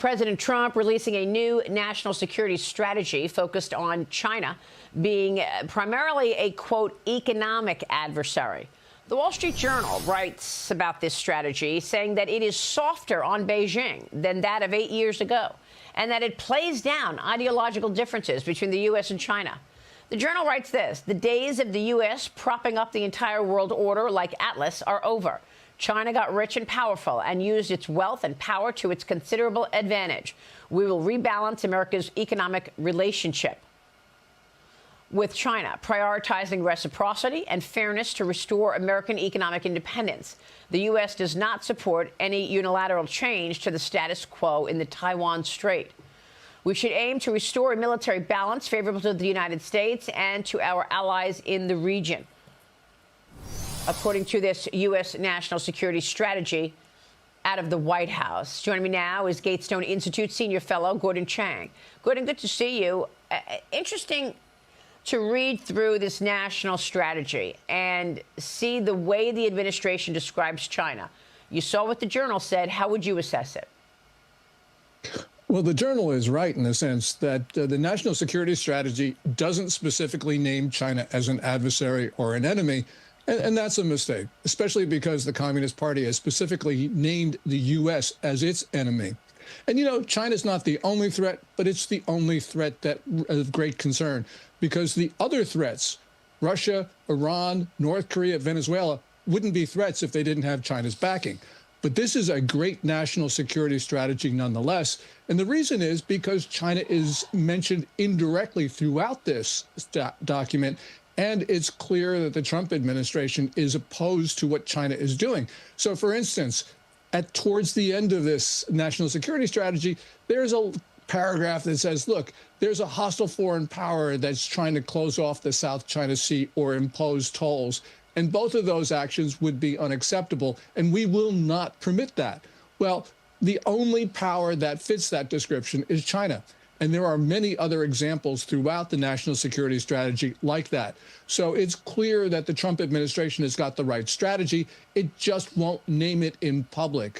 President Trump releasing a new national security strategy focused on China being primarily a, quote, economic adversary. The Wall Street Journal writes about this strategy, saying that it is softer on Beijing than that of 8 years ago, and that it plays down ideological differences between the U.S. and China. The Journal writes this: the days of the U.S. propping up the entire world order like Atlas are over. China got rich and powerful and used its wealth and power to its considerable advantage. We will rebalance America's economic relationship with China, prioritizing reciprocity and fairness to restore American economic independence. The U.S. does not support any unilateral change to the status quo in the Taiwan Strait. We should aim to restore a military balance favorable to the United States and to our allies in the region, according to this U.S. national security strategy out of the White House. Joining me now is Gatestone Institute senior fellow Gordon Chang. Gordon, good to see you. Interesting to read through this national strategy and see the way the administration describes China. You saw what the Journal said. How would you assess it? Well, the Journal is right in the sense that the national security strategy doesn't specifically name China as an adversary or an enemy. And that's a mistake, especially because the Communist Party has specifically named the U.S. as its enemy. And, you know, China's not the only threat, but it's the only threat that of great concern, because the other threats, Russia, Iran, North Korea, Venezuela, wouldn't be threats if they didn't have China's backing. But this is a great national security strategy nonetheless. And the reason is because China is mentioned indirectly throughout this document. And it's clear that the Trump administration is opposed to what China is doing. So, for instance, towards the end of this national security strategy, there's a paragraph that says, look, there's a hostile foreign power that's trying to close off the South China Sea or impose tolls. And both of those actions would be unacceptable, and we will not permit that. Well, the only power that fits that description is China. And there are many other examples throughout the national security strategy like that. So it's clear that the Trump administration has got the right strategy. It just won't name it in public.